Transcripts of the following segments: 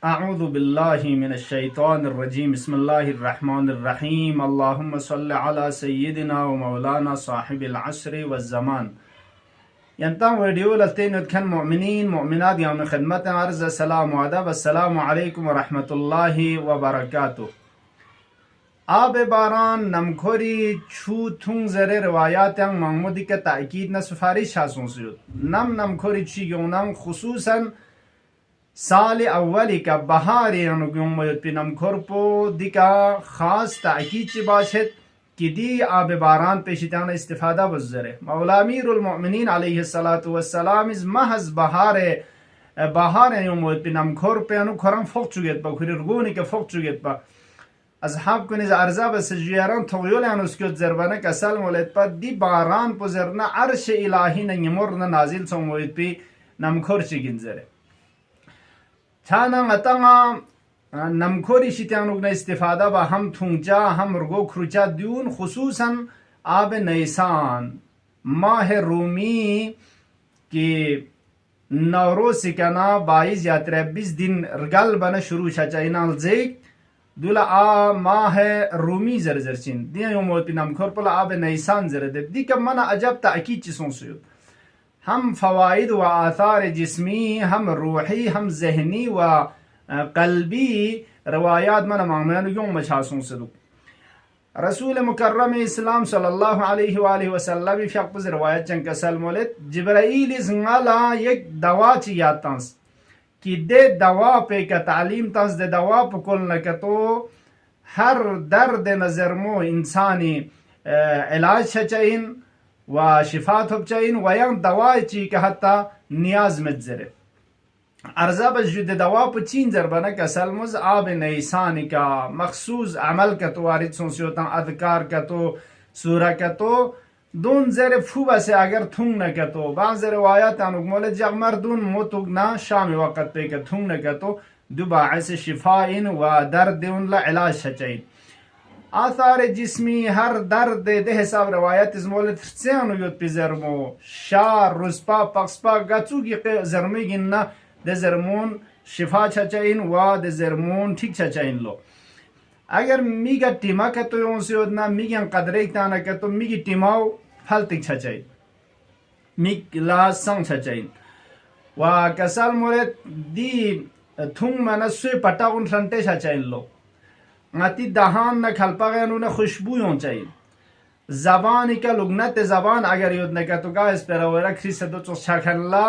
अऊज़ु बिल्लाहि मिनश शैतानिर रजीम बिस्मिल्लाहिर रहमानिर रहीम अल्लाहुम्मा सल्लि अला सय्यिदिना व मौलाना साहिबिल अस्रि वज़ ज़मान। यंतम वीडियो लतीन खन मोमिनीन मोमिनात याम खिदमत अर्ज़ सलाम व अदब अस्सलामु अलैकुम व रहमतुल्लाहि व बरकातुहू। आब बारान नमखोरी छू थुंग जरे रिवायात महमूदी के ताकीद न सिफारिश हासुसुद नम नमखोरी चीगोनम खुसूसन साल अव्वली का बहार नमखोरपो दिका खास ताकीद ची बाशत कि दी आब बारान पेशिताना इस्तिफादा बज़रे मौला अमीरुल मोमिनीन अलैहिस्सलातु वस्सलाम इस महज बहार नमखोर पे अनु खरम फोक चुगेत बा खुरी रुगोनी के फोक चुगेत बा असहाब को निज अर्जा बसजियारन थोयोल अनुस्क्योत जरबाना कसल मोलेत पा दी बारान पो जरना अर्श इलाही न यमोर न नाजिल सो मोलेत पी नमखोर चिगिन जरे छाना मतंगा नमखोरी शित्यानुग न इस्तिफादा बा हम थुंचा हम रुगो खरुचा दून खुसूसन आब नैसान माह रूमी की नवरो सिकना 22 या 23 दिन रगल बना शुरू शाचाइनाल जेक दुला आ माह रूमी जरजरचिन दिया योमोती नमखोर पला आब नैसान जरदे दी कब मना अजब ताकीद चिसों सुयुद हम फवाइद व आथार जिस्मी हम रूही हम जहनी व कल्बी रवायात मन मामलान यों मछासों से रसूल मुकर्रम इस्लाम सल्लल्लाहु अलैहि वसल्लम फक्स रवायत चंक सलमोलेत जिब्राइल इस ngala एक दवा चियातंस कि दे दवा पे का तालीम तंस दे दवा पकुल न तो हर दर्द नजरमो इंसानी इलाज छचाइन व शिफात होबचाइन वयं दवा ची कहता नियाज में जरे अर्जा बजुद दवा पचीन जरबना का सलमुज आब नईसान का मखसूस अमल का तो वारिद सोता अदकार का तो सूरा का तो दोन जरे फूबा से अगर थुंग न का तो बाज़ रवायात अनुगमोले जग मर्दून मोतुगना शाम वक़्त पे का थुंग न का तो दुबा से शिफाइन व दर्द उनला इलाज छचाइन आसार जिस्मी हर दर्द दे हिसाब रवायत इसमोले थ्रसेनु योत पिजरमो शार रुस्पा पक्सपा गचू की जरमे गिनना दे जरमोन शिफा छचाइन व दे जरमोन ठीक छचाइन लो अगर मीगा टीमा का तो यों से योदना मीगा कदरे ताना का तो मीगी टीमाओ फलतिक छचाइन मीग ला संग छचाइन व कसाल मोले दी थुंग मना सुई पटा उन संते छचाइन लो ngati dahan na khalpaganu na खुशबू हों चाहिए जबान का लुगनत जबान अगर युद्ध ने का तो का इस पर वरा खरीस दो चोछा खल्ला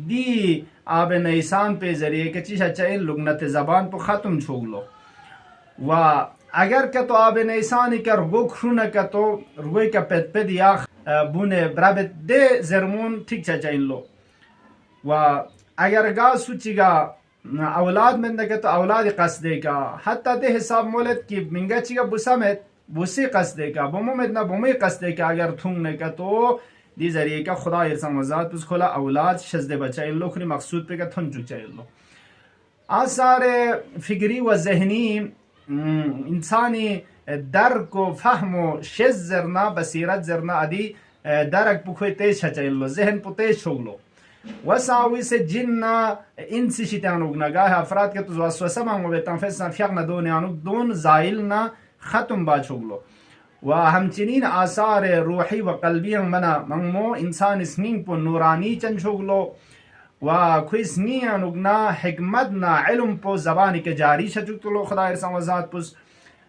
दी आब नईसान पे जरिए के चीज चाहिए लुगनत जबान पर खत्म छोड़ लो व अगर का तो आब नईसान का रुगो खुना का तो रुगो का पेट पे दिया बुने बराबर दे जरमून ठीक चाहिए लो व अगर गा सूचिगा औलाद में न तो औलाद कसदे का हत्ता दे हिसाब मोलत की मिंगा चिगा बुसा में बुसे कसदे का बमो में न बमे कसदे का अगर थुंग ने का तो दी जरिए का खुदा इरसम वजात उस खोला औलाद शजदे बचाए लोखरी मकसूद पे का थुन चुचाए लो आसार फिक्री व जहनी इंसानी दर को फहमो शज जरना बसीरत जरना आदि दरक पुखे तेज छचाए लो जहन पुतेज छोग लो वसावी से जिन्ना इंसी शितानुग नगाह अफराद के तो वसवसा मांगो बेतंफेस फियाक न दोन जाइल ना खत्म बाछुगलो व हमचनीन आसार रूही व कल्बी मना मंगमो इंसान स्निंग पो नूरानी चंछुगलो व खुई स्निंग ना हिकमत ना इल्म पो जबान के जारी छचुगलो खुदा समजात पुस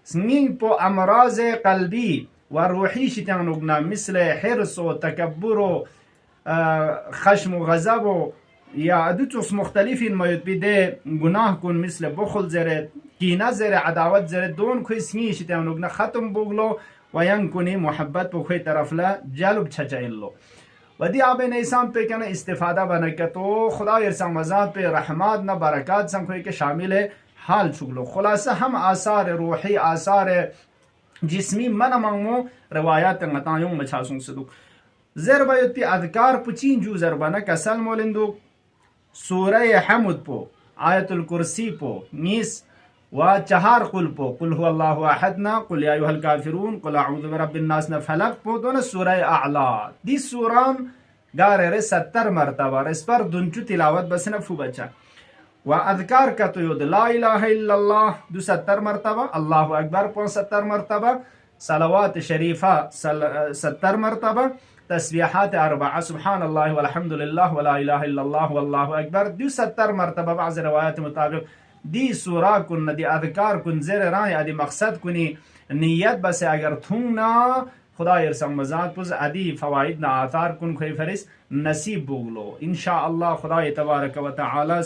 स्निंग पो अमराज कल्बी व रूही शितानुग ना मिसल हिर्स व तकब्बुर खशम गज़ब या अदुचुस मुख्तलिफिन मयुत बिदे गुनाह कुन मिसल बुखल जरे कीना जरे अदावत जरे दोन खुई स्नी शितानुग ना खत्म बुगलो वयं कुनी मोहब्बत पो खुई तरफ ला जालुब छचाइल्लो वदी आब नईसान पे क्या इस्तिफादा बना के तो खुदा इरसम वजात पे रहमत न बरकत सम खुई के शामिल है हाल छुगलो खुलासा हम आसार रूही आसार जिस्मी मन मंगमो रवायात ngatayung machasung seduk ज़रबायती अदकार पुचीन जू ज़रबाना कसल मोलिंदो सूरह हमद पो आयतुल कुर्सी पो नीस व चहार कुल पो कुल हुवल्लाहु अहद ना कुल या अय्युहल काफिरून कुल अऊज़ु बिरब्बिन नास ना फलक पो दोनों सूरह अअला दी सूरान गारे 70 मरतबा इस पर दुंचु तिलावत बस न फू बचा و اذکار کتو یود لا اله الا الله 270 مرتبه، الله اکبر 75 مرتبه، صلوات شریفه 70 مرتبه، تسبیحات 4 سبحان الله والحمد لله ولا اله الا الله والله اکبر 270 مرتبه. بعض روایات مطابق دی سورا کن، دی اذکار کن، زیر رای ادی مقصد کنی نیت بس اگر تونگنا خدای ارسم مزاد پوز ادی فواید نا آثار کن خوی فرس نصیب بولو انشاءالله. خدای تبارک و تعالی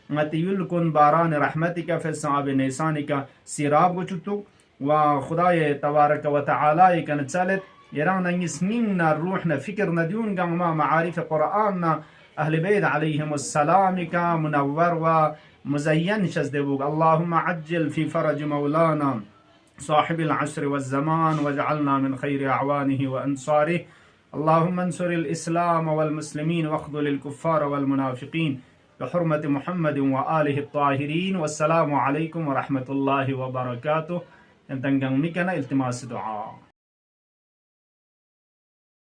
متیول کن باران رحمتی کا فی صعب نیسانی کا سیراب گچتو و خدای تبارک و تعالی کن چلت ایران انگیس نیمنا روحنا فکر ندیون گا ما معارف قرآن اهل بیت علیهم السلام کا منور و مزین شزده بوگ. اللهم عجل في فرج مولانا صاحب العصر والزمان واجعلنا من خير أعوانه وأنصاره. اللهم انصر الإسلام والمسلمين واخذل الكفار والمنافقين بحرمة محمد وآله الطاهرين. والسلام عليكم ورحمة الله وبركاته. انتنقل مكنا التماس دعاء.